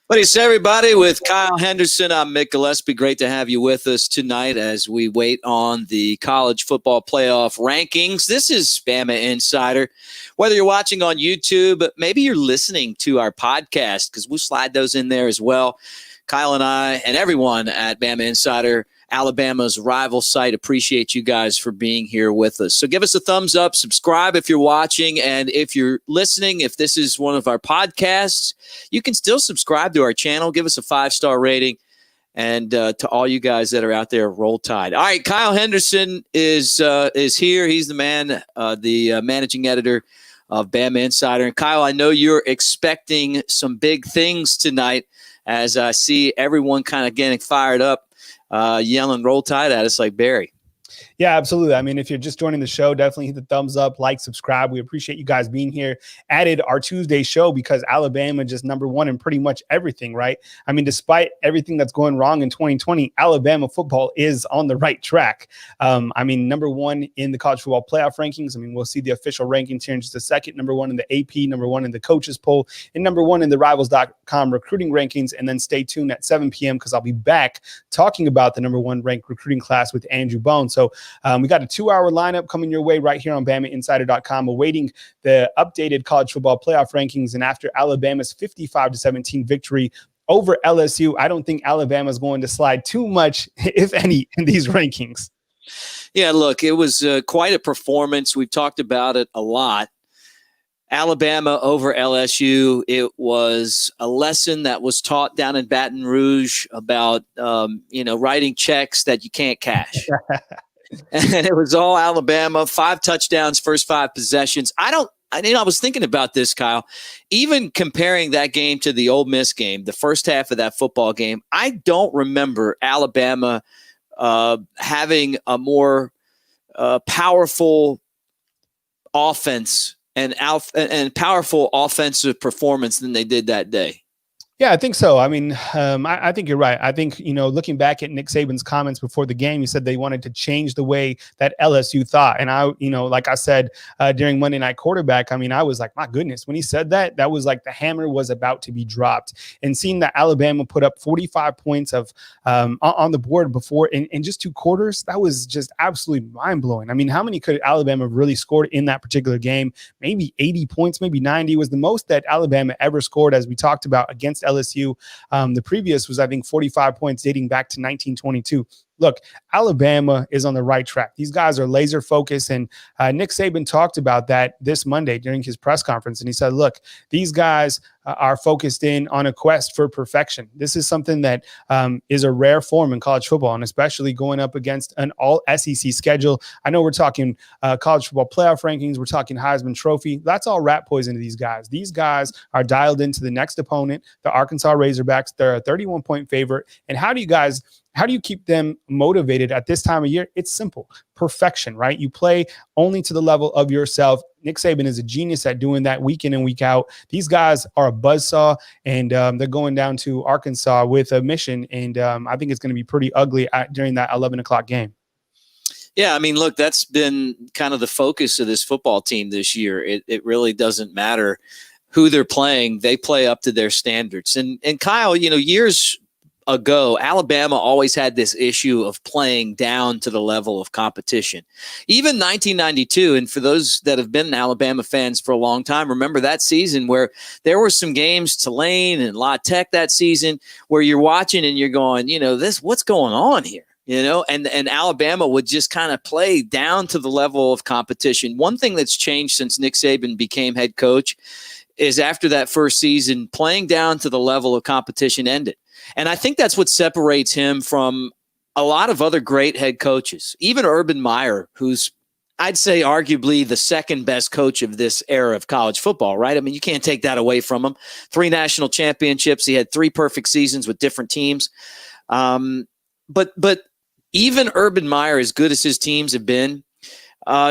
What do you say, everybody? With Kyle Henderson, I'm Mick Gillespie. Great to have you with us tonight as we wait on the college football playoff rankings. This is Bama Insider. Whether you're watching on YouTube, maybe you're listening to our podcast because we'll slide those in there as well. Kyle and I and everyone at Bama Insider, Alabama's rival site, appreciate you guys for being here with us. So give us a thumbs up, subscribe if you're watching, and if you're listening, if this is one of our podcasts, you can still subscribe to our channel. Give us a 5-star rating. And to all you guys that are out there, roll tide. All right, Kyle Henderson is here. He's the man, the managing editor of Bama Insider. And Kyle, I know you're expecting some big things tonight as I see everyone kind of getting fired up. Yelling roll tide at us like Barry. Yeah, absolutely. I mean, if you're just joining the show, definitely hit the thumbs up, like, subscribe. We appreciate you guys being here. Added our Tuesday show because Alabama just #1 in pretty much everything, right? I mean, despite everything that's going wrong in 2020, Alabama football is on the right track. I mean, #1 in the college football playoff rankings. I mean, we'll see the official rankings here in just a second. #1 in the AP, #1 in the coaches poll, and #1 in the Rivals.com recruiting rankings. And then stay tuned at 7 p.m. because I'll be back talking about the #1 ranked recruiting class with Andrew Bone. So we got a 2-hour lineup coming your way right here on BamaInsider.com, awaiting the updated college football playoff rankings. And after Alabama's 55-17 victory over LSU, I don't think Alabama is going to slide too much, if any, in these rankings. Yeah, look, it was quite a performance. We've talked about it a lot. Alabama over LSU. It was a lesson that was taught down in Baton Rouge about, writing checks that you can't cash. And it was all Alabama, 5 touchdowns, first 5 possessions. I was thinking about this, Kyle. Even comparing that game to the Ole Miss game, the first half of that football game, I don't remember Alabama having a more powerful offense and powerful offensive performance than they did that day. Yeah, I think so. I mean, I think you're right. I think, looking back at Nick Saban's comments before the game, he said they wanted to change the way that LSU thought. And like I said, during Monday Night Quarterback, I mean, I was like, my goodness, when he said that, that was like the hammer was about to be dropped. And seeing that Alabama put up 45 points on the board before in just 2 quarters, that was just absolutely mind blowing. I mean, how many could Alabama really scored in that particular game? Maybe 80 points, maybe 90 was the most that Alabama ever scored, as we talked about, against LSU. The previous was, I think, 45 points dating back to 1922. Look, Alabama is on the right track. These guys are laser focused. And Nick Saban talked about that this Monday during his press conference. And he said, look, these guys are focused in on a quest for perfection. This is something that is a rare form in college football, and especially going up against an all SEC schedule. I know we're talking college football playoff rankings. We're talking Heisman Trophy. That's all rat poison to these guys. These guys are dialed into the next opponent, the Arkansas Razorbacks. They're a 31-point favorite. And how do you keep them motivated at this time of year? It's simple. Perfection, right? You play only to the level of yourself. Nick Saban is a genius at doing that week in and week out. These guys are a buzzsaw, and they're going down to Arkansas with a mission. And I think it's going to be pretty ugly during that 11 o'clock game. Yeah, I mean, look, that's been kind of the focus of this football team this year. It really doesn't matter who they're playing. They play up to their standards. And Kyle, years ago, Alabama always had this issue of playing down to the level of competition. Even 1992, and for those that have been Alabama fans for a long time, remember that season where there were some games, Tulane and La Tech that season, where you're watching and you're going, what's going on here? And Alabama would just kind of play down to the level of competition. One thing that's changed since Nick Saban became head coach is after that first season, playing down to the level of competition ended. And I think that's what separates him from a lot of other great head coaches, even Urban Meyer, who's, I'd say, arguably the second best coach of this era of college football, right? I mean, you can't take that away from him. 3 national championships. He had 3 perfect seasons with different teams. But even Urban Meyer, as good as his teams have been,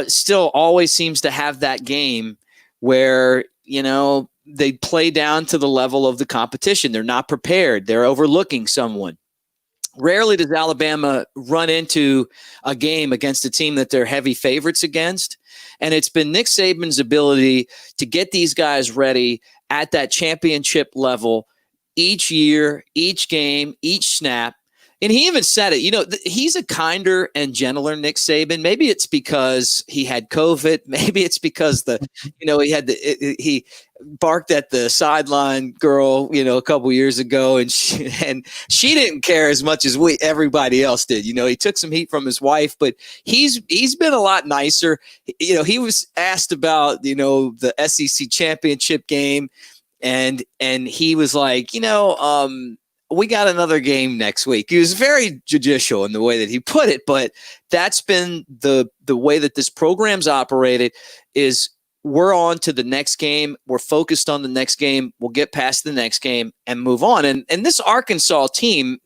still always seems to have that game where, they play down to the level of the competition. They're not prepared. They're overlooking someone. Rarely does Alabama run into a game against a team that they're heavy favorites against. And it's been Nick Saban's ability to get these guys ready at that championship level, each year, each game, each snap. And he even said it, he's a kinder and gentler Nick Saban. Maybe it's because he had COVID. Maybe it's because he barked at the sideline girl, a couple years ago, and she didn't care as much as everybody else did. He took some heat from his wife, but he's been a lot nicer. He was asked about, the SEC championship game, and he was like, we got another game next week. He was very judicial in the way that he put it, but that's been the way that this program's operated. Is we're on to the next game. We're focused on the next game. We'll get past the next game and move on. And this Arkansas team,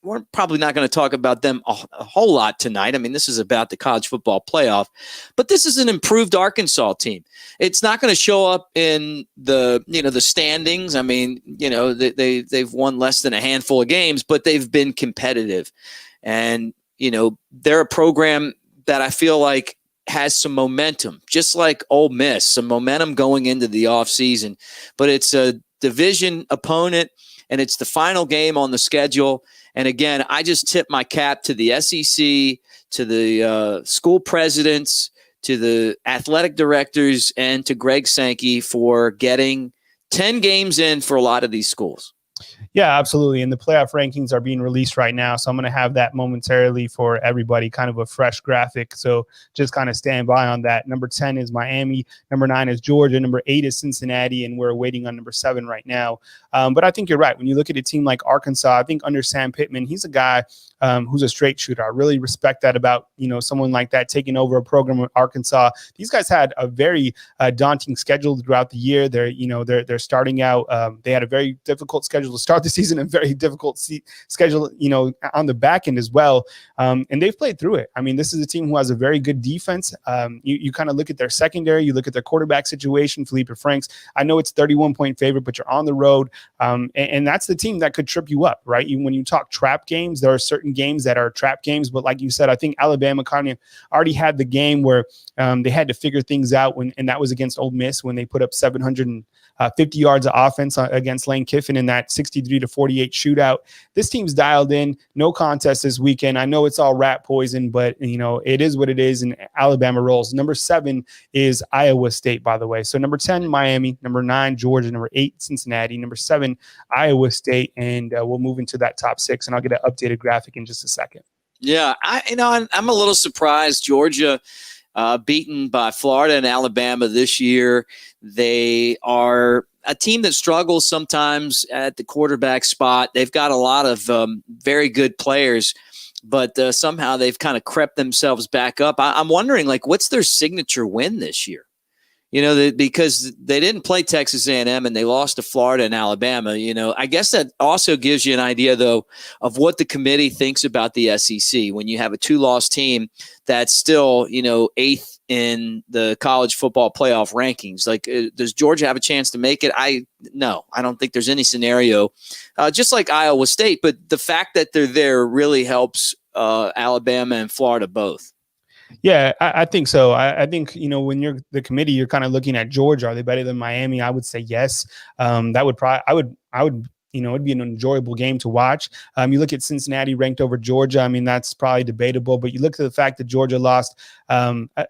we're probably not going to talk about them a whole lot tonight. I mean, this is about the college football playoff, but this is an improved Arkansas team. It's not going to show up in the standings. I mean, they've won less than a handful of games, but they've been competitive. And, they're a program that I feel like has some momentum, just like Ole Miss, some momentum going into the offseason. But it's a division opponent, and it's the final game on the schedule. And again, I just tip my cap to the SEC, to the school presidents, to the athletic directors, and to Greg Sankey for getting 10 games in for a lot of these schools. Yeah, absolutely. And the playoff rankings are being released right now. So I'm going to have that momentarily for everybody, kind of a fresh graphic. So just kind of stand by on that. Number 10 is Miami. Number 9 is Georgia. Number 8 is Cincinnati. And we're waiting on number 7 right now. But I think you're right. When you look at a team like Arkansas, I think under Sam Pittman, he's a guy who's a straight shooter. I really respect that about, someone like that taking over a program with Arkansas. These guys had a very daunting schedule throughout the year. They're starting out. They had a very difficult schedule to start the season, a very difficult schedule, on the back end as well. And they've played through it. I mean, this is a team who has a very good defense. You kind of look at their secondary, you look at their quarterback situation, Felipe Franks. I know it's 31-point favorite, but you're on the road. And that's the team that could trip you up, right? When you talk trap games, there are certain games that are trap games. But like you said, I think Alabama kind of already had the game where they had to figure things out, and that was against Ole Miss when they put up 750 yards of offense against Lane Kiffin in that 63-48 shootout. This team's dialed in. No contest this weekend. I know it's all rat poison, but it is what it is, and Alabama rolls. Number 7 is Iowa State, by the way. So number 10, Miami. Number 9, Georgia. Number 8, Cincinnati. Number 7, Iowa State. And we'll move into that top 6, and I'll get an updated graphic in just a second. Yeah, I'm a little surprised. Georgia beaten by Florida and Alabama this year. They are a team that struggles sometimes at the quarterback spot. They've got a lot of very good players, but somehow they've kind of crept themselves back up. I'm wondering, what's their signature win this year? Because they didn't play Texas A&M and they lost to Florida and Alabama. I guess that also gives you an idea, though, of what the committee thinks about the SEC when you have a 2-loss team that's still, 8th in the college football playoff rankings. Does Georgia have a chance to make it? No, I don't think there's any scenario, just like Iowa State. But the fact that they're there really helps Alabama and Florida both. Yeah, I think so. I think, when you're the committee, you're kind of looking at Georgia. Are they better than Miami? I would say yes. That would probably, I would, it'd be an enjoyable game to watch. You look at Cincinnati ranked over Georgia. I mean, that's probably debatable, but you look at the fact that Georgia lost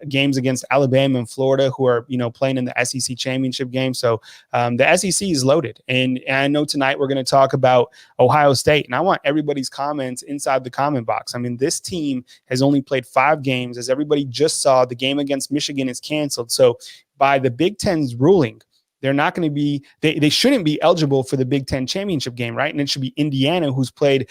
games against Alabama and Florida, who are, playing in the SEC championship game. So the SEC is loaded. And I know tonight we're going to talk about Ohio State, and I want everybody's comments inside the comment box. I mean, this team has only played 5 games. As everybody just saw, the game against Michigan is canceled. So by the Big Ten's ruling, they're not going to be, they shouldn't be eligible for the Big Ten championship game, right? And it should be Indiana, who's played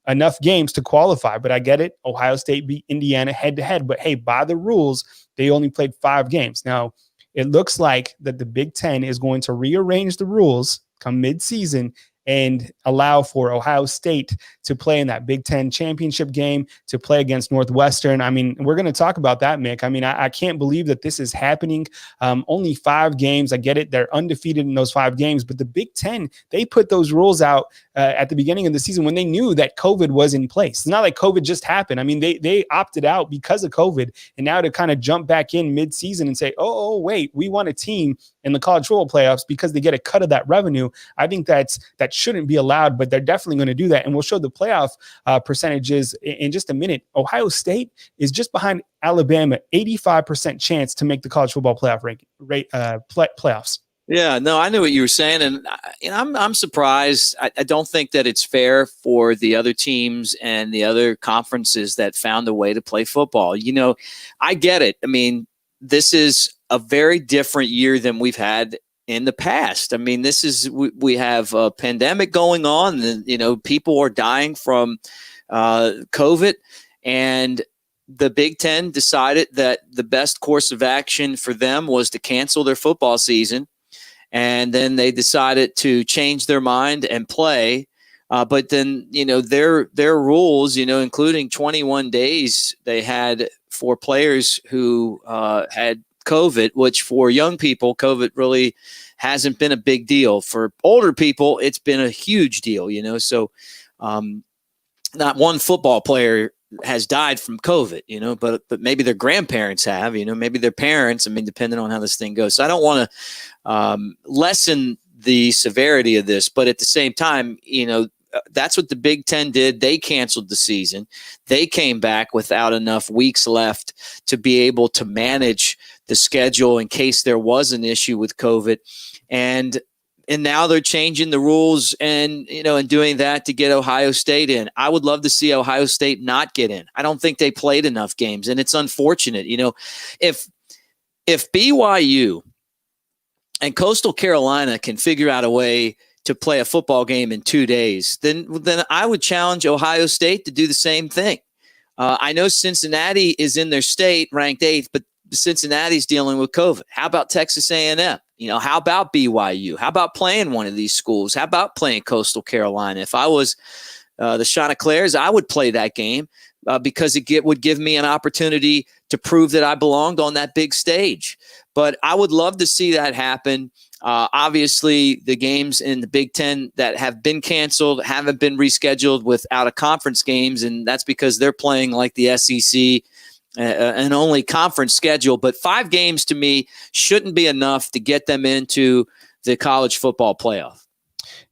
enough games to qualify. But I get it. Ohio State beat Indiana head to head. But hey, by the rules, they only played 5 games. Now, it looks like that the Big Ten is going to rearrange the rules come mid-season and allow for Ohio State to play in that Big Ten championship game, to play against Northwestern. I mean, we're going to talk about that, Mick. I mean, I can't believe that this is happening. Only 5 games. I get it. They're undefeated in those 5 games. But the Big Ten, they put those rules out at the beginning of the season when they knew that COVID was in place. It's not like COVID just happened. I mean, they opted out because of COVID. And now to kind of jump back in mid-season and say, oh, wait, we want a team in the college football playoffs because they get a cut of that revenue. I think that shouldn't be allowed, but they're definitely going to do that. And we'll show the playoff percentages in just a minute. Ohio State is just behind Alabama, 85% chance to make the college football playoffs. Yeah, no, I knew what you were saying, and I'm surprised. I don't think that it's fair for the other teams and the other conferences that found a way to play football. I get it. I mean, this is a very different year than we've had in the past. I mean, we have a pandemic going on, and people are dying from COVID, and the Big Ten decided that the best course of action for them was to cancel their football season. And then they decided to change their mind and play. But then, their rules, including 21 days they had for players who had COVID, which for young people, COVID really hasn't been a big deal. For older people, it's been a huge deal, So not one football player has died from COVID, but maybe their grandparents have, maybe their parents, depending on how this thing goes. So I don't want to lessen the severity of this, but at the same time, that's what the Big Ten did. They canceled the season. They came back without enough weeks left to be able to manage the schedule in case there was an issue with COVID. And now they're changing the rules and doing that to get Ohio State in. I would love to see Ohio State not get in. I don't think they played enough games, and it's unfortunate. If BYU and Coastal Carolina can figure out a way to play a football game in 2 days, then I would challenge Ohio State to do the same thing. I know Cincinnati is in their state ranked 8th, but Cincinnati's dealing with COVID. How about Texas A&M? How about BYU? How about playing one of these schools? How about playing Coastal Carolina? If I was the Chanticleers, I would play that game because it would give me an opportunity to prove that I belonged on that big stage. But I would love to see that happen. Obviously, the games in the Big Ten that have been canceled haven't been rescheduled with out-of-conference games, and that's because they're playing like the SEC, an only conference schedule. But 5 games to me shouldn't be enough to get them into the college football playoff.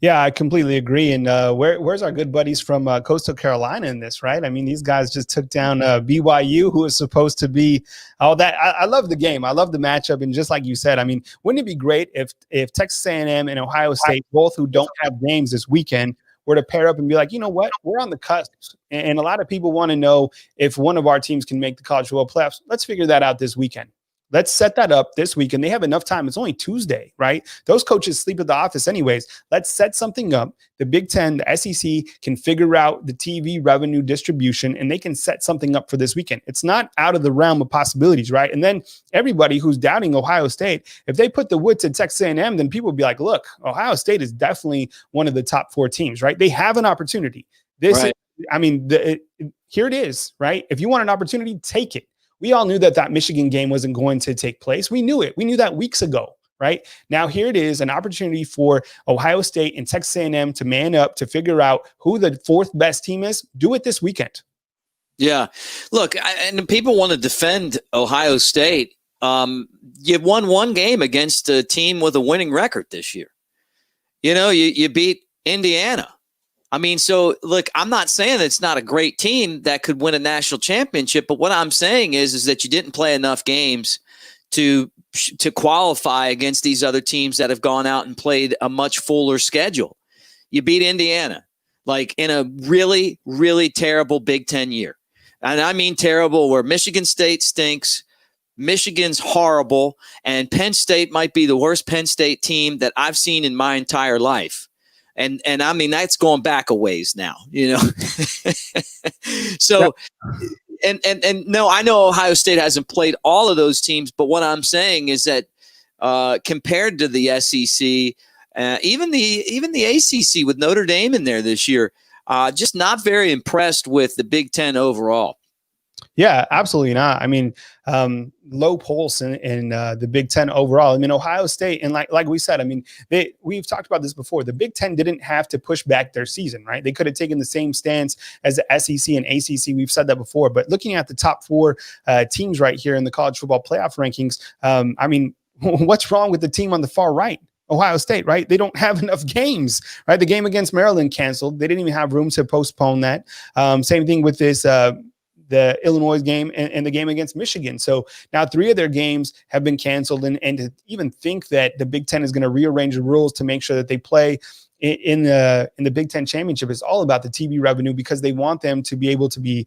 Yeah, I completely agree. And where's our good buddies from Coastal Carolina in this, right? I mean, these guys just took down BYU, who is supposed to be all that. I love the game. I love the matchup. And just like you said, wouldn't it be great if Texas A&M and Ohio State, both who don't have games this weekend, were to pair up and be like, you know what, we're on the cusp. And a lot of people want to know if one of our teams can make the college football playoffs. Let's figure that out this weekend. Let's set that up this weekend. They have enough time. It's only Tuesday, right? Those coaches sleep at the office anyways. Let's set something up. The Big Ten, the SEC can figure out the TV revenue distribution, and they can set something up for this weekend. It's not out of the realm of possibilities, right? And then everybody who's doubting Ohio State, if they put the wood to Texas A&M, then people will be like, look, Ohio State is definitely one of the top 4 teams, right? They have an opportunity. Here it is, right? If you want an opportunity, take it. We all knew that Michigan game wasn't going to take place. We knew it. We knew that weeks ago, right? Now here it is, an opportunity for Ohio State and Texas A&M to man up, to figure out who the 4th best team is. Do it this weekend. Yeah. Look, and people want to defend Ohio State. You won 1 game against a team with a winning record this year. You beat Indiana. So look, I'm not saying it's not a great team that could win a national championship, but what I'm saying is that you didn't play enough games to qualify against these other teams that have gone out and played a much fuller schedule. You beat Indiana, like in a really, really terrible Big Ten year. And I mean terrible, where Michigan State stinks, Michigan's horrible, and Penn State might be the worst Penn State team that I've seen in my entire life. And that's going back a ways now, So, and no, I know Ohio State hasn't played all of those teams, but what I'm saying is that compared to the SEC, even the ACC with Notre Dame in there this year, just not very impressed with the Big Ten overall. Yeah, absolutely not. Low pulse in the Big Ten overall. Ohio State, and like we said, we've talked about this before. The Big Ten didn't have to push back their season, right? They could have taken the same stance as the SEC and ACC. We've said that before. But looking at the top 4 teams right here in the college football playoff rankings, What's wrong with the team on the far right? Ohio State, right? They don't have enough games, right? The game against Maryland canceled. They didn't even have room to postpone that. Same thing with this, the Illinois game and the game against Michigan. So now 3 of their games have been canceled. And to even think that the Big Ten is going to rearrange the rules to make sure that they play in the Big Ten championship is all about the TV revenue, because they want them to be able to be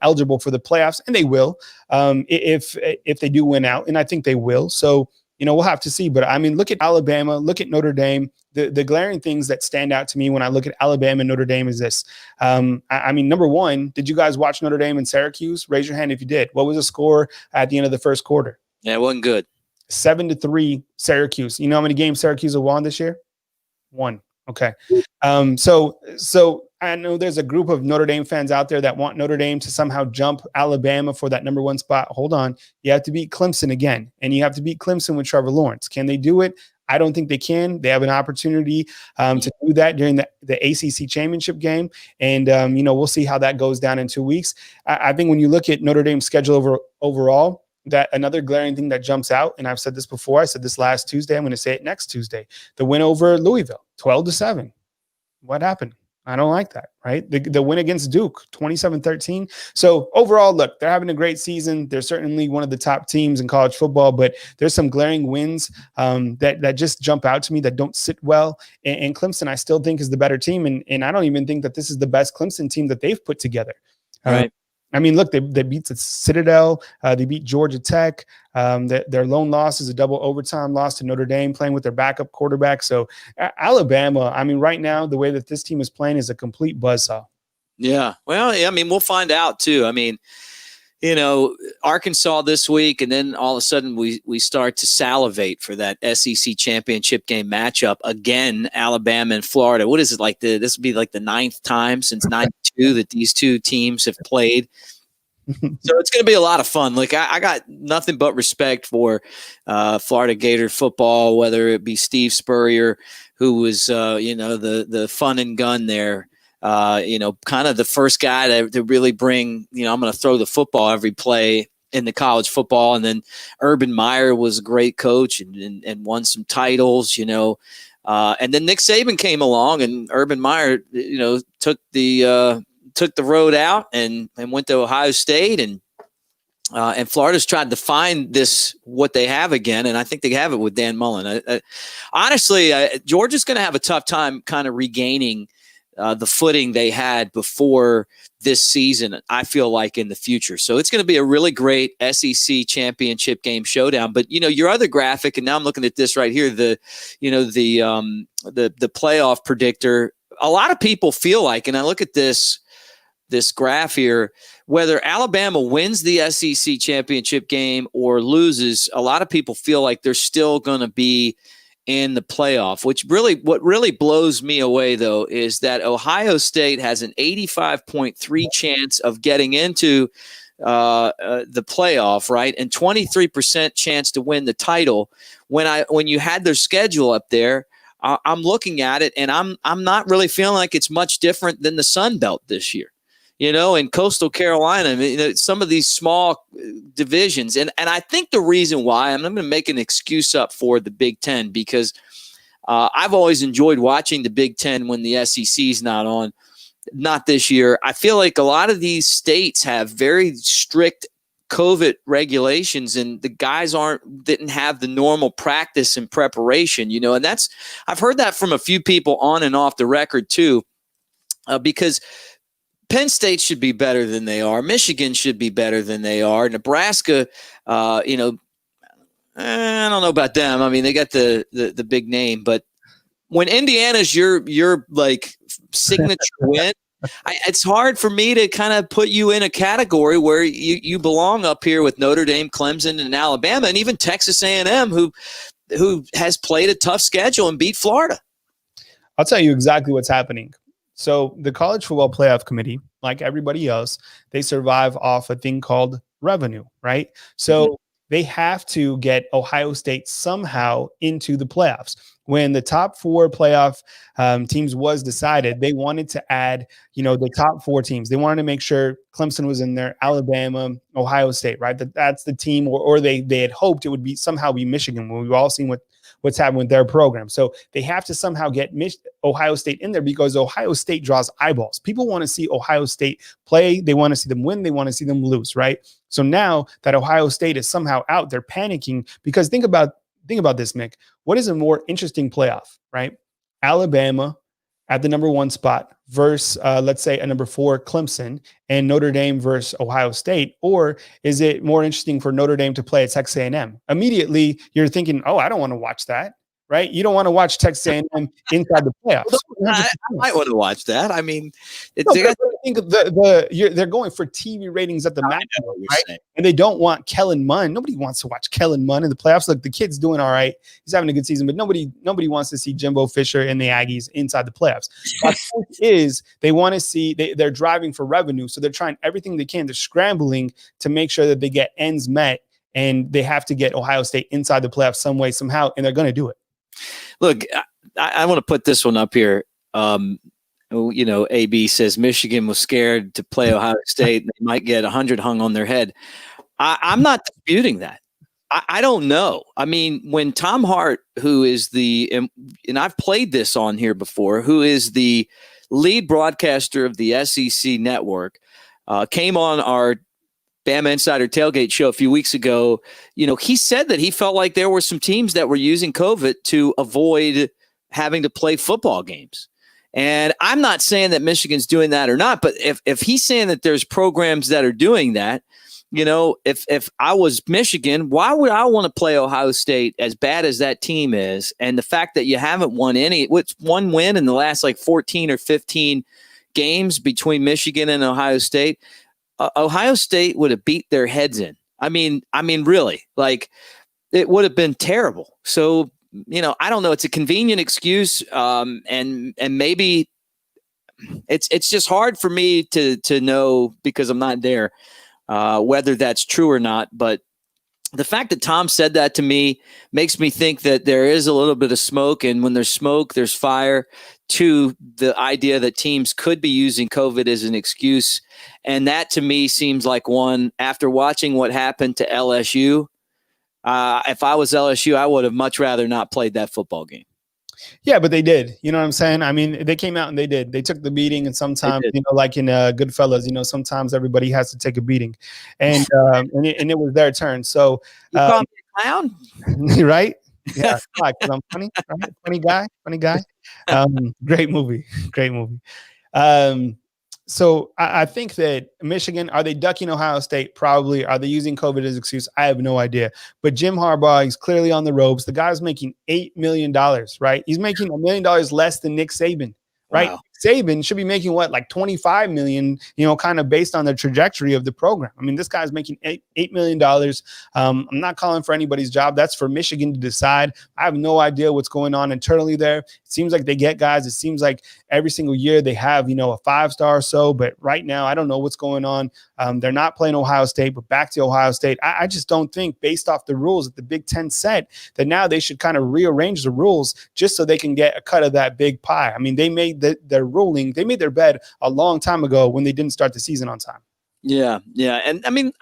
eligible for the playoffs, and they will if they do win out, and I think they will. So we'll have to see. But I mean, look at Alabama, look at Notre Dame. The glaring things that stand out to me when I look at Alabama and Notre Dame is this. I mean, number one, did you guys watch Notre Dame and Syracuse? Raise your hand if you did. What was the score at the end of the first quarter? Yeah, it wasn't good. 7-3 Syracuse. You know how many games Syracuse have won this year? 1. Okay. So I know there's a group of Notre Dame fans out there that want Notre Dame to somehow jump Alabama for that number 1 spot. Hold on. You have to beat Clemson again, and you have to beat Clemson with Trevor Lawrence. Can they do it? I don't think they can. They have an opportunity to do that during the ACC championship game. And, we'll see how that goes down in 2 weeks. I think when you look at Notre Dame's schedule overall, that another glaring thing that jumps out, and I've said this before, I said this last Tuesday, I'm going to say it next Tuesday, the win over Louisville, 12-7. What happened? I don't like that, right? The win against Duke, 27-13. So overall, look, they're having a great season. They're certainly one of the top teams in college football, but there's some glaring wins that just jump out to me that don't sit well. And Clemson, I still think, is the better team. And I don't even think that this is the best Clemson team that they've put together. Right. I mean, look, they beat the Citadel. They beat Georgia Tech. Their lone loss is a double overtime loss to Notre Dame, playing with their backup quarterback. So Alabama, I mean, right now, the way that this team is playing is a complete buzzsaw. Yeah. Well, I mean, we'll find out too. I mean, Arkansas this week, and then all of a sudden we start to salivate for that SEC championship game matchup again, Alabama and Florida. What is it like? This would be like the 9th time since '92 that these two teams have played. So it's going to be a lot of fun. Like I got nothing but respect for Florida Gator football, whether it be Steve Spurrier, who was the fun and gun there. Kind of the first guy to really bring, I'm going to throw the football every play in the college football. And then Urban Meyer was a great coach and won some titles, and then Nick Saban came along, and Urban Meyer, took the road out and went to Ohio State, and Florida's tried to find what they have again. And I think they have it with Dan Mullen. Honestly, Georgia's going to have a tough time kind of regaining the footing they had before this season, I feel like, in the future. So it's going to be a really great SEC championship game showdown. But, your other graphic, and now I'm looking at this right here, the playoff predictor, a lot of people feel like, and I look at this graph here, whether Alabama wins the SEC championship game or loses, a lot of people feel like they're still going to be in the playoff, what really blows me away, though, is that Ohio State has an 85.3 chance of getting into the playoff, right? And 23% chance to win the title. When you had their schedule up there, I'm looking at it, and I'm not really feeling like it's much different than the Sun Belt this year. In Coastal Carolina, some of these small divisions. And I think the reason why, I'm going to make an excuse up for the Big Ten, because I've always enjoyed watching the Big Ten when the SEC's not on. Not this year. I feel like a lot of these states have very strict COVID regulations, and the guys didn't have the normal practice and preparation, and I've heard that from a few people on and off the record too, because Penn State should be better than they are. Michigan should be better than they are. Nebraska, I don't know about them. I mean, they got the big name, but when Indiana's your like signature win, it's hard for me to kind of put you in a category where you belong up here with Notre Dame, Clemson, and Alabama, and even Texas A&M, who has played a tough schedule and beat Florida. I'll tell you exactly what's happening. So the College Football Playoff Committee, like everybody else, they survive off a thing called revenue, right? So they have to get Ohio State somehow into the playoffs. when the top 4 playoff teams was decided, they wanted to add, the top 4 teams. They wanted to make sure Clemson was in there, Alabama, Ohio State, right? That's the team, or they had hoped it would be somehow be Michigan, when we've all seen what's happened with their program. So they have to somehow get Ohio State in there, because Ohio State draws eyeballs. People want to see Ohio State play. They want to see them win. They want to see them lose, right? So now that Ohio State is somehow out, they're panicking, because think about this, Mick. What is a more interesting playoff, right? Alabama at the number 1 spot versus, let's say, a number 4 Clemson, and Notre Dame versus Ohio State? Or is it more interesting for Notre Dame to play at Texas A&M? Immediately, you're thinking, oh, I don't want to watch that, right? You don't want to watch Texas A&M inside the playoffs. I might want to watch that. I mean, I think they're going for TV ratings at the maximum, right? Saying. And they don't want Kellen Mond. Nobody wants to watch Kellen Mond in the playoffs. Look, the kid's doing all right. He's having a good season, but nobody wants to see Jimbo Fisher and the Aggies inside the playoffs. My point is, they want to see, they're driving for revenue, so they're trying everything they can. They're scrambling to make sure that they get ends met, and they have to get Ohio State inside the playoffs some way, somehow, and they're going to do it. Look, I want to put this one up here. AB says Michigan was scared to play Ohio State. They might get 100 hung on their head. I'm not disputing that. I don't know. I mean, when Tom Hart, who is and I've played this on here before, who is the lead broadcaster of the SEC network, came on our Bama Insider Tailgate show a few weeks ago, he said that he felt like there were some teams that were using COVID to avoid having to play football games. And I'm not saying that Michigan's doing that or not, but if he's saying that there's programs that are doing that, if I was Michigan, why would I want to play Ohio State, as bad as that team is? And the fact that you haven't won one win in the last 14 or 15 games between Michigan and Ohio State, Ohio State would have beat their heads in. I mean, really, it would have been terrible. So, I don't know. It's a convenient excuse, and maybe it's just hard for me to know, because I'm not there, whether that's true or not. But the fact that Tom said that to me makes me think that there is a little bit of smoke, and when there's smoke, there's fire, to the idea that teams could be using COVID as an excuse. And that to me seems like one, after watching what happened to LSU, if I was LSU, I would have much rather not played that football game. Yeah, but they did. You know what I'm saying? I mean, they came out and they did. They took the beating, and sometimes, like in Goodfellas, sometimes everybody has to take a beating, and it was their turn. So, you call me a clown, right? Yeah, because I'm funny, right? Funny guy. Great movie. So I think that Michigan, are they ducking Ohio State? Probably. Are they using COVID as an excuse? I have no idea. But Jim Harbaugh is clearly on the ropes. The guy's making $8 million, right? He's making $1 million less than Nick Saban, right? Wow. Saban should be making what, like $25 million, kind of based on the trajectory of the program. I mean, this guy's making $8 million. I'm not calling for anybody's job. That's for Michigan to decide. I have no idea what's going on internally there. It seems like they get guys. It seems like every single year they have, a 5-star or so. But right now, I don't know what's going on. They're not playing Ohio State, but back to Ohio State. I just don't think, based off the rules that the Big Ten set, that now they should kind of rearrange the rules just so they can get a cut of that big pie. I mean, they made their ruling. They made their bed a long time ago when they didn't start the season on time. Yeah. And I mean,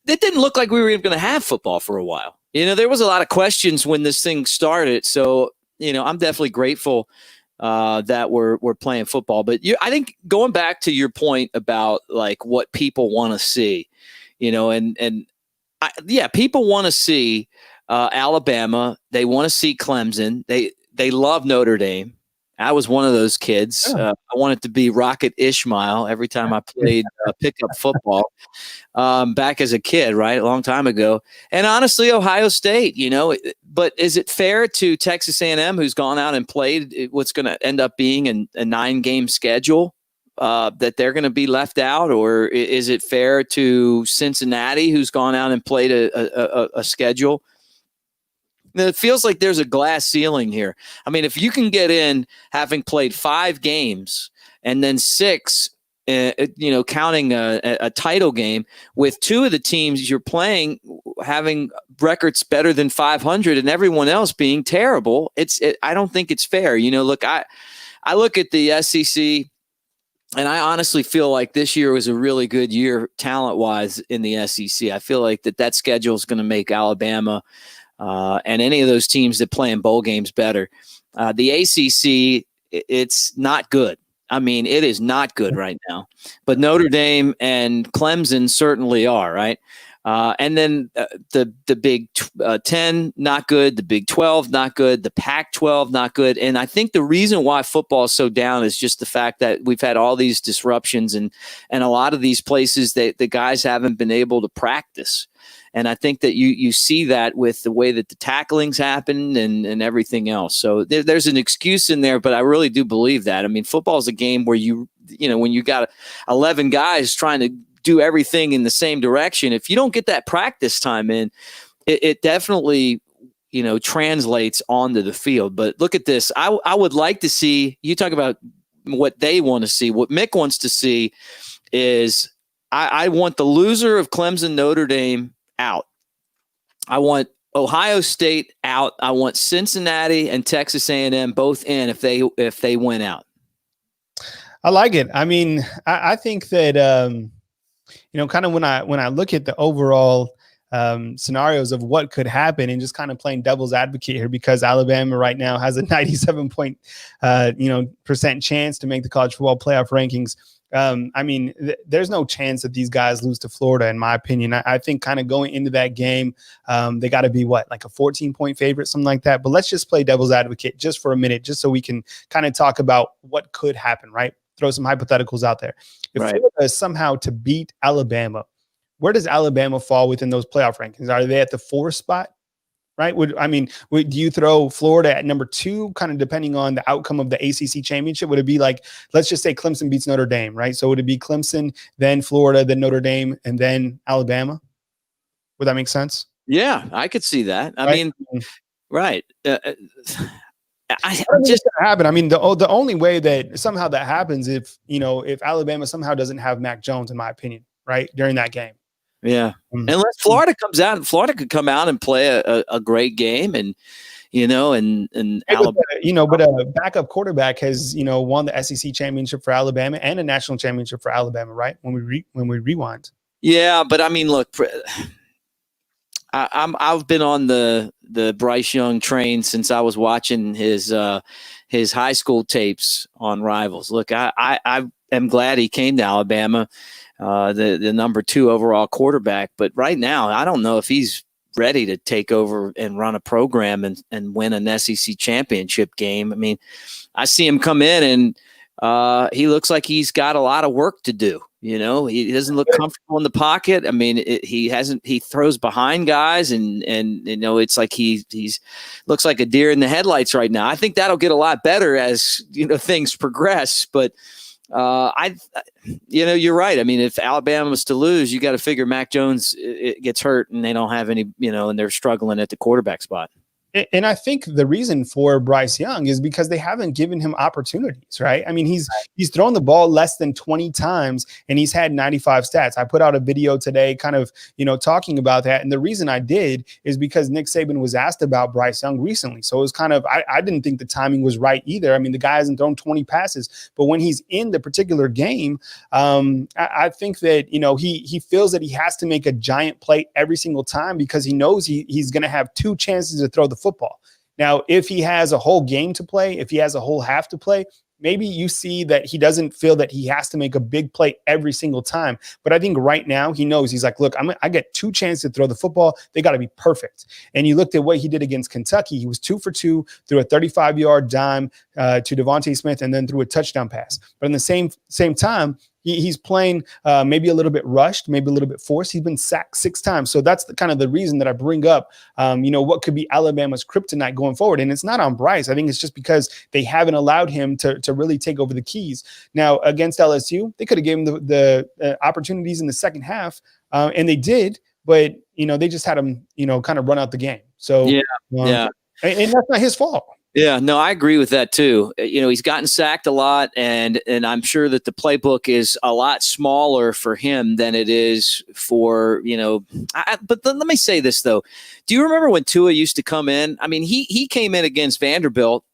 it didn't look like we were even going to have football for a while. There was a lot of questions when this thing started. So, I'm definitely grateful that we're playing football. But I think going back to your point about what people want to see, people want to see Alabama. They want to see Clemson. They love Notre Dame. I was one of those kids. I wanted to be Rocket Ishmael every time I played pickup football back as a kid, right? A long time ago. And honestly, Ohio State, but is it fair to Texas A&M, who's gone out and played what's going to end up being a 9-game schedule, that they're going to be left out? Or is it fair to Cincinnati, who's gone out and played a schedule? It feels like there's a glass ceiling here. I mean, if you can get in having played 5 games and then 6, counting a title game, with 2 of the teams you're playing having records better than 500 and everyone else being terrible. I don't think it's fair. Look, I look at the SEC, and I honestly feel like this year was a really good year talent-wise in the SEC. I feel like that schedule is going to make Alabama and any of those teams that play in bowl games better. The ACC, it's not good. I mean, it is not good right now. But Notre Dame and Clemson certainly are, right? And then the Big 10, not good. The Big 12, not good. The Pac-12, not good. And I think the reason why football is so down is just the fact that we've had all these disruptions and a lot of these places that the guys haven't been able to practice. And I think that you see that with the way that the tacklings happen and everything else. So there's an excuse in there, but I really do believe that. I mean, football is a game where when you got 11 guys trying to do everything in the same direction, if you don't get that practice time in, it definitely translates onto the field. But look at this. I would like to see, you talk about what they want to see. What Mick wants to see is I want the loser of Clemson Notre Dame out. I want Ohio State out. I want Cincinnati and Texas A&M both in if they win out. I like it. I mean, I think that kind of when I look at the overall scenarios of what could happen and just kind of playing devil's advocate here, because Alabama right now has a 97% chance to make the college football playoff rankings. I mean, there's no chance that these guys lose to Florida, in my opinion. I think kind of going into that game, they got to be like a 14-point favorite, something like that. But let's just play devil's advocate just for a minute, just so we can kind of talk about what could happen, right? Throw some hypotheticals out there. If Florida is somehow to beat Alabama, where does Alabama fall within those playoff rankings? Are they at the 4th spot? Right? Do you throw Florida at number 2, kind of depending on the outcome of the ACC championship? Would it be like, let's just say Clemson beats Notre Dame, right? So would it be Clemson, then Florida, then Notre Dame, and then Alabama? Would that make sense? Yeah, I could see that. I mean, right. I just happen. I mean, the only way that somehow that happens if Alabama somehow doesn't have Mac Jones, in my opinion, right, during that game. Yeah. Unless Florida comes out, and Florida could come out and play a great game, and Alabama, but a backup quarterback has won the SEC championship for Alabama and a national championship for Alabama, right? When we rewind. Yeah, but I mean, look, I've been on the Bryce Young train since I was watching his high school tapes on Rivals. Look, I am glad he came to Alabama. The number 2 overall quarterback. But right now, I don't know if he's ready to take over and run a program and win an SEC championship game. I mean, I see him come in and he looks like he's got a lot of work to do. He doesn't look comfortable in the pocket. I mean, he throws behind guys and it's like he's looks like a deer in the headlights right now. I think that'll get a lot better as, things progress, but you're right. I mean, if Alabama was to lose, you got to figure Mac Jones gets hurt and they don't have any, and they're struggling at the quarterback spot. And I think the reason for Bryce Young is because they haven't given him opportunities, right? I mean, he's thrown the ball less than 20 times and he's had 95 stats. I put out a video today kind of, talking about that. And the reason I did is because Nick Saban was asked about Bryce Young recently. So it was kind of, I didn't think the timing was right either. I mean, the guy hasn't thrown 20 passes, but when he's in the particular game, I think that, he feels that he has to make a giant play every single time because he knows he's going to have 2 chances to throw the football. Now, if he has a whole game to play, if he has a whole half to play, maybe you see that he doesn't feel that he has to make a big play every single time. But I think right now he knows, he's like, look, I get 2 chances to throw the football. They got to be perfect. And you looked at what he did against Kentucky. He was 2 for 2, threw a 35-yard dime to Devontae Smith and then threw a touchdown pass. But in the same time, he's playing maybe a little bit rushed, maybe a little bit forced. He's been sacked 6 times. So that's the kind of the reason that I bring up, what could be Alabama's kryptonite going forward. And it's not on Bryce. I think it's just because they haven't allowed him to really take over the keys. Now, against LSU, they could have given him the opportunities in the second half, and they did. But, they just had him, kind of run out the game. So, yeah. And that's not his fault. Yeah, no, I agree with that too. He's gotten sacked a lot, and I'm sure that the playbook is a lot smaller for him than it is for but then let me say this though. Do you remember when Tua used to come in? I mean, he came in against Vanderbilt.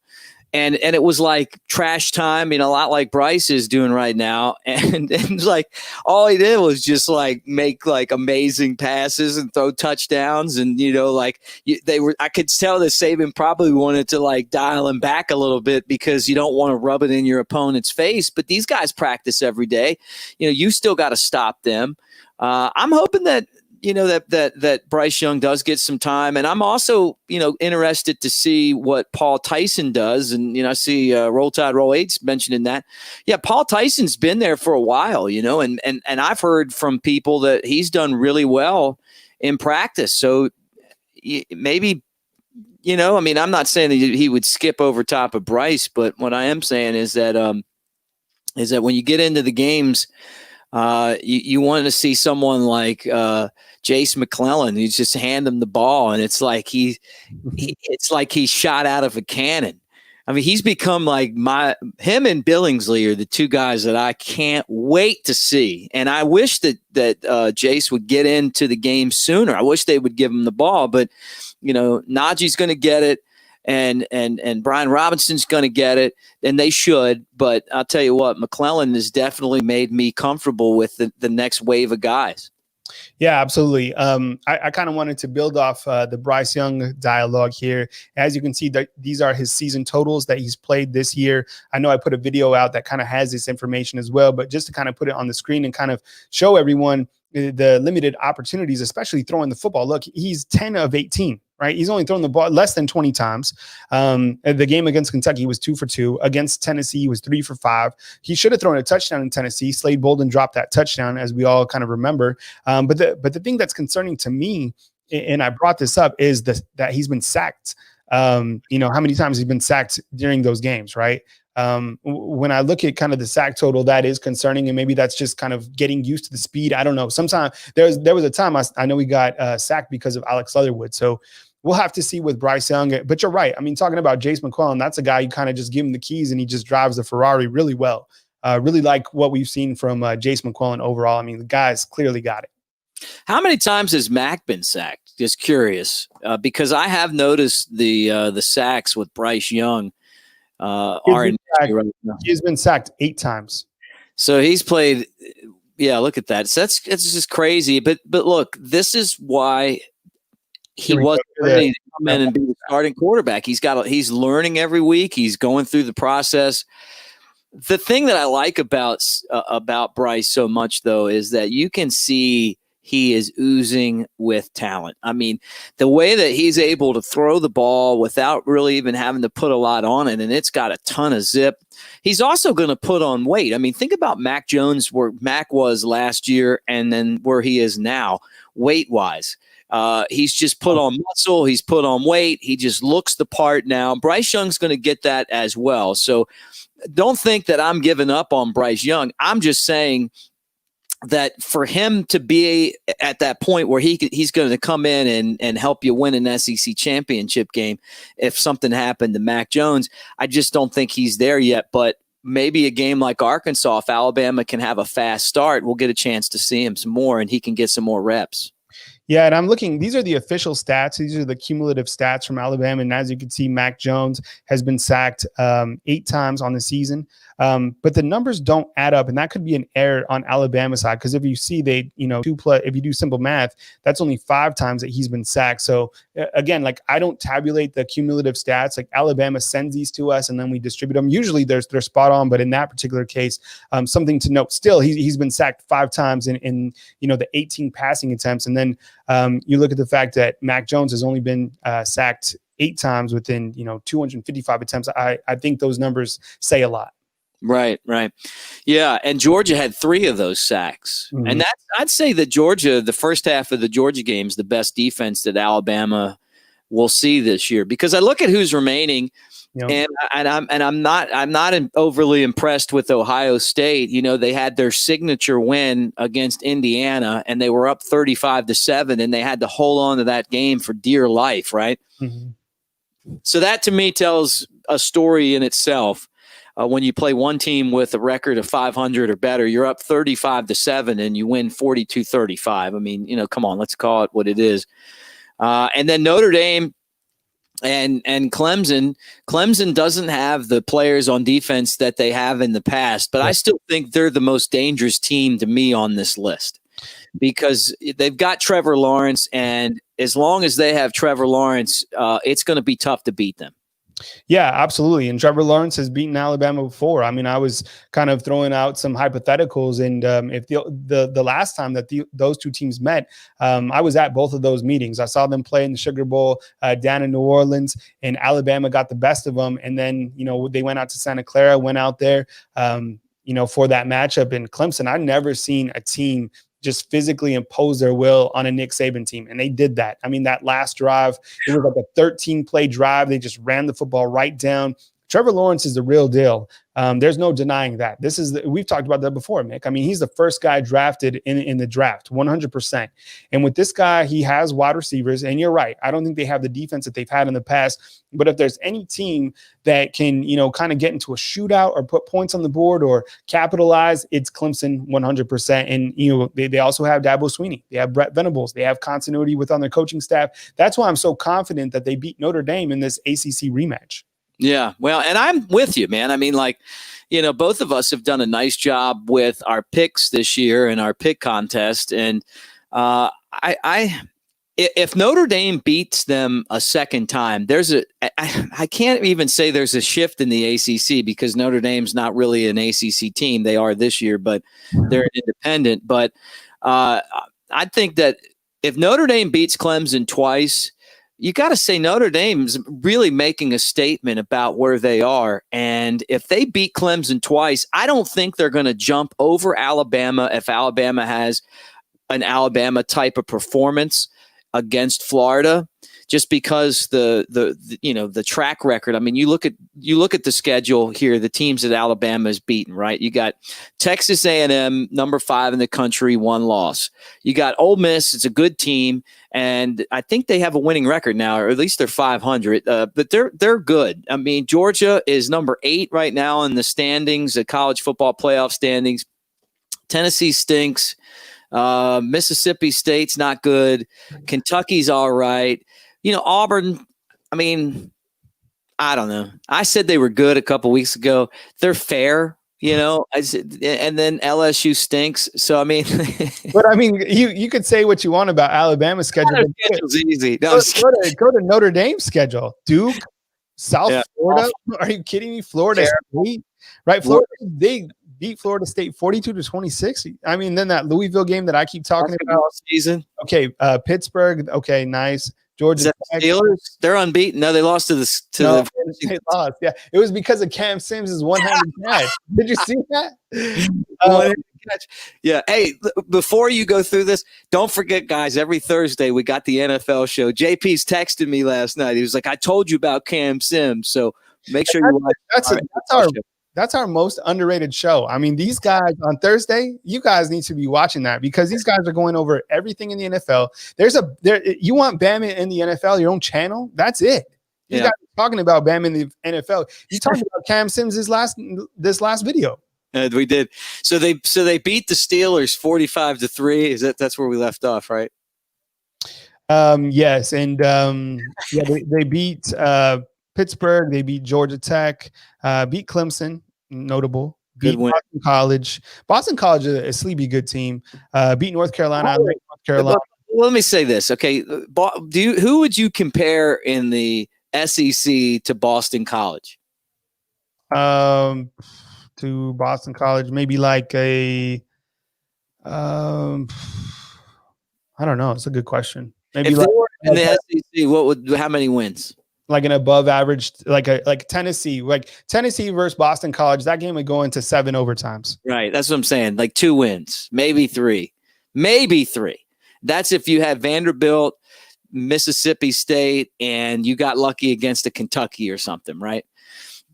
And it was like trash time, a lot like Bryce is doing right now. And like all he did was just like make like amazing passes and throw touchdowns. And, I could tell that Saban probably wanted to like dial him back a little bit because you don't want to rub it in your opponent's face. But these guys practice every day. You still got to stop them. I'm hoping that, that Bryce Young does get some time. And I'm also, interested to see what Paul Tyson does. And, I see Roll Tide, Roll 8's mentioning that. Yeah, Paul Tyson's been there for a while, and I've heard from people that he's done really well in practice. So maybe, I'm not saying that he would skip over top of Bryce, but what I am saying is that when you get into the games, you want to see someone like Jace McClellan. You just hand him the ball, and it's like he's shot out of a cannon. I mean, he's become like him and Billingsley are the two guys that I can't wait to see. And I wish that Jace would get into the game sooner. I wish they would give him the ball, but Najee's going to get it. And Brian Robinson's going to get it, and they should. But I'll tell you what, McClellan has definitely made me comfortable with the next wave of guys. Yeah, absolutely. I kind of wanted to build off the Bryce Young dialogue here. As you can see, these are his season totals that he's played this year. I know I put a video out that kind of has this information as well, but just to kind of put it on the screen and kind of show everyone the limited opportunities, especially throwing the football. Look, he's 10 of 18. Right, he's only thrown the ball less than 20 times. The game against Kentucky was 2 for 2. Against Tennessee, he was 3 for 5. He should have thrown a touchdown in Tennessee. Slade Bolden dropped that touchdown, as we all kind of remember. But the thing that's concerning to me, and I brought this up, is that he's been sacked. How many times he's been sacked during those games, right? When I look at kind of the sack total, that is concerning, and maybe that's just kind of getting used to the speed. I don't know. Sometimes there was a time I know we got sacked because of Alex Leatherwood. So we'll have to see with Bryce Young. But you're right. I mean, talking about Jace McClellan, that's a guy you kind of just give him the keys and he just drives the Ferrari really well. Really like what we've seen from Jace McClellan overall. I mean, the guy's clearly got it. How many times has Mac been sacked? Just curious, because I have noticed the sacks with Bryce Young are in right now. He's been sacked 8 times. So he's played. Yeah, look at that. So it's just crazy. But look, this is why he wasn't ready to come in and be the starting quarterback. He's learning every week. He's going through the process. The thing that I like about Bryce so much, though, is that you can see he is oozing with talent. I mean, the way that he's able to throw the ball without really even having to put a lot on it, and it's got a ton of zip. He's also going to put on weight. I mean, think about Mac Jones, where Mac was last year and then where he is now, weight-wise. He's just put on muscle. He's put on weight. He just looks the part now. Bryce Young's going to get that as well. So don't think that I'm giving up on Bryce Young. I'm just saying that for him to be at that point where he's going to come in and help you win an SEC championship game, if something happened to Mac Jones, I just don't think he's there yet. But maybe a game like Arkansas, if Alabama can have a fast start, we'll get a chance to see him some more and he can get some more reps. Yeah, and I'm looking, these are the official stats. These are the cumulative stats from Alabama. And as you can see, Mac Jones has been sacked 8 times on the season. But the numbers don't add up, and that could be an error on Alabama's side, because if you see if you do simple math, that's only 5 times that he's been sacked. So again, like, I don't tabulate the cumulative stats. Like, Alabama sends these to us and then we distribute them. Usually they're spot on, but in that particular case, something to note. Still, he's been sacked 5 times in the 18 passing attempts, and then you look at the fact that Mac Jones has only been sacked 8 times within 255 attempts. I think those numbers say a lot. Right. Yeah, and Georgia had 3 of those sacks. Mm-hmm. And I'd say that Georgia, the first half of the Georgia game, is the best defense that Alabama will see this year. Because I look at who's remaining, and I'm not overly impressed with Ohio State. They had their signature win against Indiana, and they were up 35-7, and they had to hold on to that game for dear life, right? Mm-hmm. So that to me tells a story in itself. When you play one team with a record of 500 or better, you're up 35-7 and you win 42-35. I mean, come on, let's call it what it is. And then Notre Dame and Clemson. Clemson doesn't have the players on defense that they have in the past, but I still think they're the most dangerous team to me on this list because they've got Trevor Lawrence, and as long as they have Trevor Lawrence, it's going to be tough to beat them. Yeah, absolutely. And Trevor Lawrence has beaten Alabama before. I mean, I was kind of throwing out some hypotheticals, and if the last time that those two teams met, I was at both of those meetings. I saw them play in the Sugar Bowl down in New Orleans, and Alabama got the best of them. And then, they went out to Santa Clara, went out there, for that matchup. In Clemson, I've never seen a team just physically impose their will on a Nick Saban team. And they did that. I mean, that last drive, it was like a 13-play drive. They just ran the football right down. Trevor Lawrence is the real deal. There's no denying that. We've talked about that before, Mick. I mean, he's the first guy drafted in the draft, 100%. And with this guy, he has wide receivers. And you're right. I don't think they have the defense that they've had in the past. But if there's any team that can, kind of get into a shootout or put points on the board or capitalize, it's Clemson 100%. And, they also have Dabo Swinney. They have Brett Venables. They have continuity on their coaching staff. That's why I'm so confident that they beat Notre Dame in this ACC rematch. Yeah, well, and I'm with you, man. I mean, both of us have done a nice job with our picks this year and our pick contest. And if Notre Dame beats them a second time, I can't even say there's a shift in the ACC because Notre Dame's not really an ACC team. They are this year, but they're an independent. But I think that if Notre Dame beats Clemson twice, you got to say Notre Dame's really making a statement about where they are. And if they beat Clemson twice, I don't think they're going to jump over Alabama if Alabama has an Alabama type of performance against Florida, just because the track record. I mean, you look at the schedule here, the teams that Alabama has beaten, right? You got Texas A&M, number 5 in the country, 1 loss. You got Ole Miss, it's a good team, and I think they have a winning record now, or at least they're 500. But they're good. I mean, Georgia is number 8 right now in the standings, the college football playoff standings. Tennessee stinks. Mississippi State's not good. Kentucky's all right. Auburn, I mean, I don't know. I said they were good a couple weeks ago. They're fair, and then LSU stinks. So, I mean. But, I mean, you could say what you want about Alabama's schedule. Their schedule's easy. No, go to Notre Dame's schedule. Duke, South Florida. Are you kidding me? Florida State, right? Florida, they beat Florida State 42-26. I mean, then that Louisville game that I keep talking about. Season. Okay, Pittsburgh. Okay, nice. Georgia Tech. Steelers, they're unbeaten. No, they lost they lost. Yeah, it was because of Cam Sims' one-handed catch. Did you see that? Yeah. Hey, before you go through this, don't forget, guys, every Thursday we got the NFL show. JP's texted me last night. He was like, I told you about Cam Sims. So make sure you watch. That's our most underrated show. I mean, these guys on Thursday, you guys need to be watching that because these guys are going over everything in the NFL. You want Bama in the NFL, your own channel? That's it. You guys are talking about Bama in the NFL. You talking about Cam Sims this last video. We did. So they beat the Steelers 45-3. That's where we left off, right? Yes, and they beat Pittsburgh, they beat Georgia Tech, beat Clemson, notable. Beat Boston College. Boston College is a sleepy good team. Beat North Carolina. Well, let me say this, okay? Who would you compare in the SEC to Boston College? To Boston College, maybe like a. I don't know. It's a good question. Maybe if they were in the SEC, how many wins? Like an above average, like Tennessee, versus Boston College. That game would go into 7 overtimes. Right. That's what I'm saying. Like 2 wins, maybe 3. That's if you had Vanderbilt, Mississippi State, and you got lucky against a Kentucky or something, right?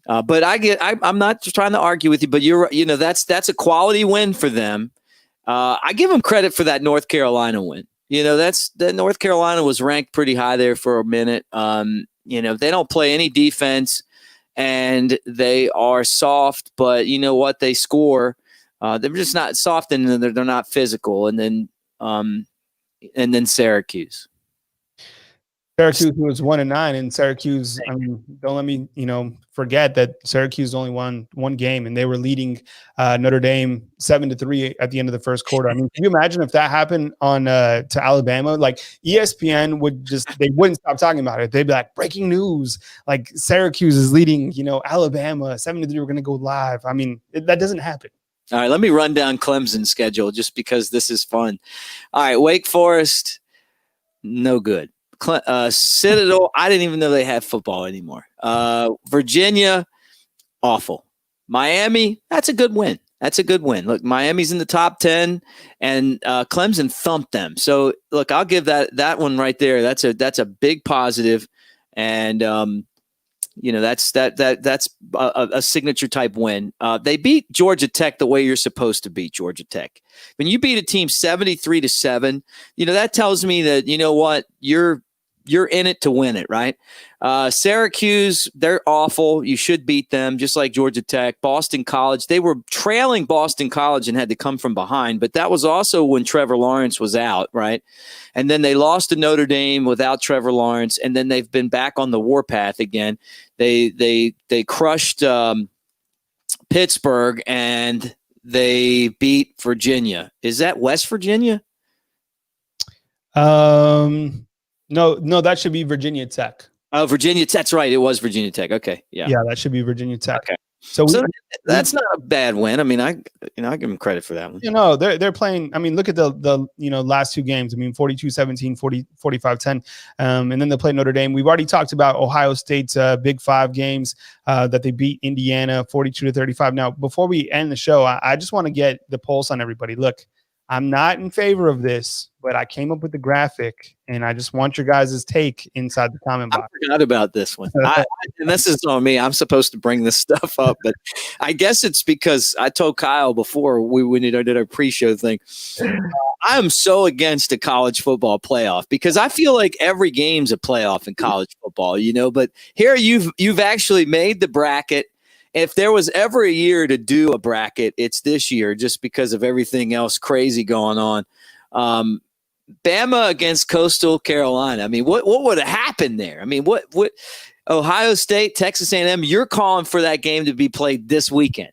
But I'm not trying to argue with you, but that's a quality win for them. I give them credit for that North Carolina win. That North Carolina was ranked pretty high there for a minute. They don't play any defense, and they are soft, but you know what? They score. They're just not soft, and they're not physical. And then Syracuse. Syracuse was 1-9, and Syracuse. I mean, don't let me, forget that Syracuse only won one game, and they were leading Notre Dame 7-3 at the end of the first quarter. I mean, can you imagine if that happened on to Alabama? Like ESPN they wouldn't stop talking about it. They'd be like, breaking news, like Syracuse is leading, Alabama 7-3. We're going to go live. I mean, that doesn't happen. All right, let me run down Clemson's schedule just because this is fun. All right, Wake Forest, no good. Citadel, I didn't even know they have football anymore. Virginia, awful. Miami, that's a good win. Look, Miami's in the top 10, and Clemson thumped them. So, look, I'll give that one right there. That's a big positive, and that's a signature type win. They beat Georgia Tech the way you're supposed to beat Georgia Tech. When you beat a team 73-7, that tells me that what you're in it to win it, right? Syracuse, they're awful. You should beat them, just like Georgia Tech. Boston College, they were trailing Boston College and had to come from behind, but that was also when Trevor Lawrence was out, right? And then they lost to Notre Dame without Trevor Lawrence, and then they've been back on the warpath again. They crushed Pittsburgh, and they beat Virginia. Is that West Virginia? No, that should be Virginia Tech. Oh, Virginia Tech. That's right. It was Virginia Tech. Okay. Yeah. Yeah, that should be Virginia Tech. Okay. So that's not a bad win. I mean, I give them credit for that one. They're playing. I mean, look at the last two games. I mean, 42-17, 45-10. And then they play Notre Dame. We've already talked about Ohio State's Big Five games that they beat Indiana 42-35. Now, before we end the show, I just want to get the pulse on everybody. Look, I'm not in favor of this, but I came up with the graphic, and I just want your guys' take inside the comment box. I forgot about this one. And this is on me. I'm supposed to bring this stuff up, but I guess it's because I told Kyle before we did our pre-show thing. I'm so against the college football playoff because I feel like every game's a playoff in college football, but here you've actually made the bracket. If there was ever a year to do a bracket, it's this year just because of everything else crazy going on. Bama against Coastal Carolina. I mean, what would have happened there? I mean, what Ohio State, Texas A&M, you're calling for that game to be played this weekend.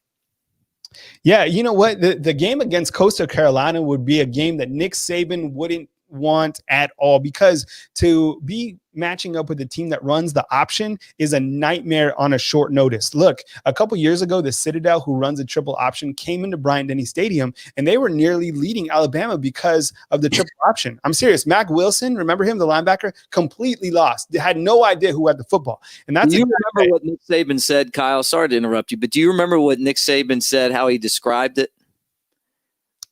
Yeah, you know what? The game against Coastal Carolina would be a game that Nick Saban wouldn't want at all, because to be matching up with the team that runs the option is a nightmare on a short notice. Look, a couple years ago, the Citadel, who runs a triple option, came into Bryant-Denny Stadium, and they were nearly leading Alabama because of the triple option. I'm serious. Mac Wilson, remember him, the linebacker, completely lost. They had no idea who had the football. And that's. Do you remember what Nick Saban said, Kyle? Sorry to interrupt you, but do you remember what Nick Saban said, how he described it?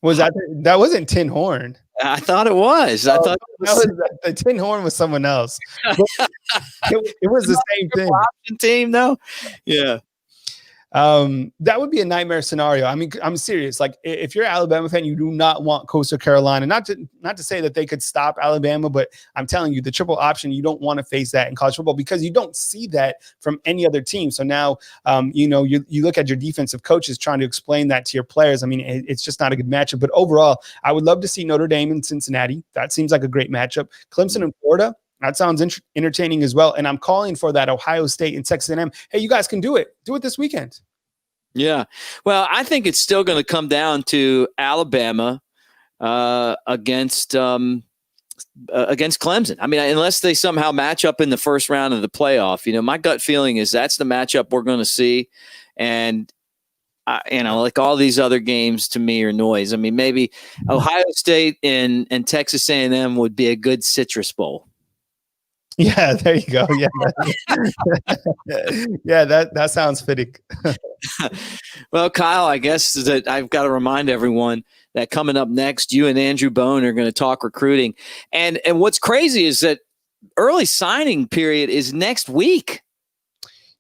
Was that wasn't Tin Horn? I thought it was. I thought the Tin Horn was someone else. It was the same thing. Option team, though. Yeah. That would be a nightmare scenario. I mean, I'm serious. Like, if you're an Alabama fan, you do not want Coastal Carolina. Not to say that they could stop Alabama, but I'm telling you, the triple option, you don't want to face that in college football because you don't see that from any other team. So now, you look at your defensive coaches trying to explain that to your players. I mean, it's just not a good matchup. But overall, I would love to see Notre Dame and Cincinnati. That seems like a great matchup. Clemson and Florida. That sounds entertaining as well. And I'm calling for that Ohio State and Texas A&M. Hey, you guys can do it. Do it this weekend. Yeah. Well, I think it's still going to come down to Alabama against Clemson. I mean, unless they somehow match up in the first round of the playoff. My gut feeling is that's the matchup we're going to see. And like all these other games to me are noise. I mean, maybe Ohio State and Texas A&M would be a good Citrus Bowl. Yeah, there you go. Yeah, yeah, that sounds fitting. Well, Kyle, I guess that I've got to remind everyone that coming up next, you and Andrew Bone are going to talk recruiting. And what's crazy is that early signing period is next week.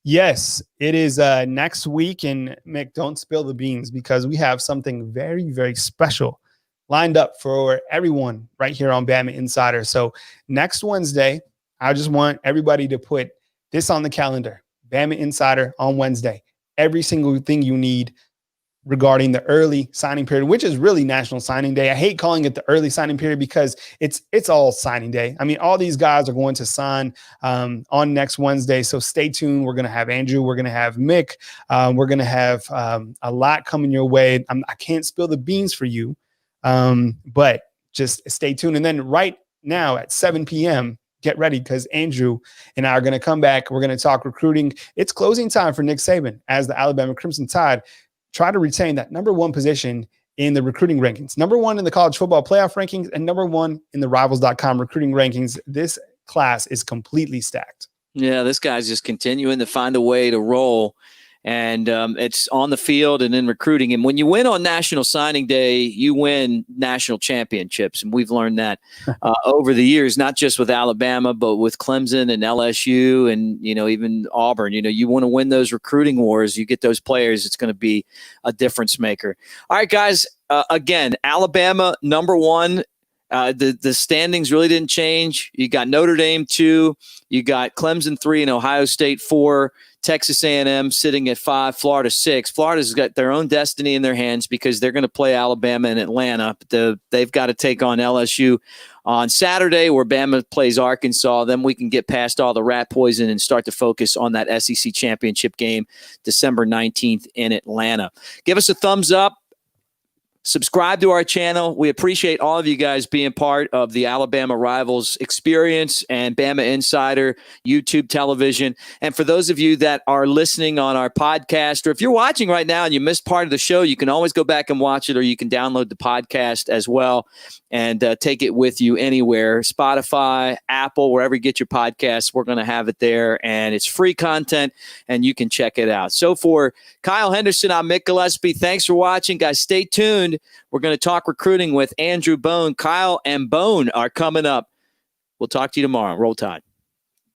Yes, it is next week. And Mick, don't spill the beans because we have something very, very special lined up for everyone right here on Bama Insider. So next Wednesday, I just want everybody to put this on the calendar. Bama Insider on Wednesday. Every single thing you need regarding the early signing period, which is really National Signing Day. I hate calling it the early signing period because it's all signing day. I mean, all these guys are going to sign on next Wednesday. So stay tuned. We're going to have Andrew. We're going to have Mick. We're going to have a lot coming your way. I can't spill the beans for you, but just stay tuned. And then right now at 7 p.m., get ready because Andrew and I are going to come back. We're going to talk recruiting. It's closing time for Nick Saban as the Alabama Crimson Tide try to retain that number one position in the recruiting rankings, number one in the college football playoff rankings, and number one in the rivals.com recruiting rankings. This class is completely stacked. Yeah, this guy's just continuing to find a way to roll. And it's on the field and in recruiting. And when you win on National Signing Day, you win national championships. And we've learned that over the years, not just with Alabama, but with Clemson and LSU and, even Auburn. You want to win those recruiting wars. You get those players, it's going to be a difference maker. All right, guys. Again, Alabama, number one. The standings really didn't change. You got Notre Dame 2. You got Clemson 3 and Ohio State 4. Texas A&M sitting at 5, Florida 6. Florida's got their own destiny in their hands because they're going to play Alabama and Atlanta. But they've got to take on LSU on Saturday where Bama plays Arkansas. Then we can get past all the rat poison and start to focus on that SEC championship game December 19th in Atlanta. Give us a thumbs up. Subscribe to our channel. We appreciate all of you guys being part of the Alabama Rivals experience and Bama Insider YouTube television. And for those of you that are listening on our podcast, or if you're watching right now and you missed part of the show, you can always go back and watch it, or you can download the podcast as well and take it with you anywhere. Spotify, Apple, wherever you get your podcasts, we're going to have it there. And it's free content, and you can check it out. So for Kyle Henderson, I'm Mick Gillespie. Thanks for watching, guys. Stay tuned. We're going to talk recruiting with Andrew Bone. Kyle and Bone are coming up. We'll talk to you tomorrow. Roll Tide.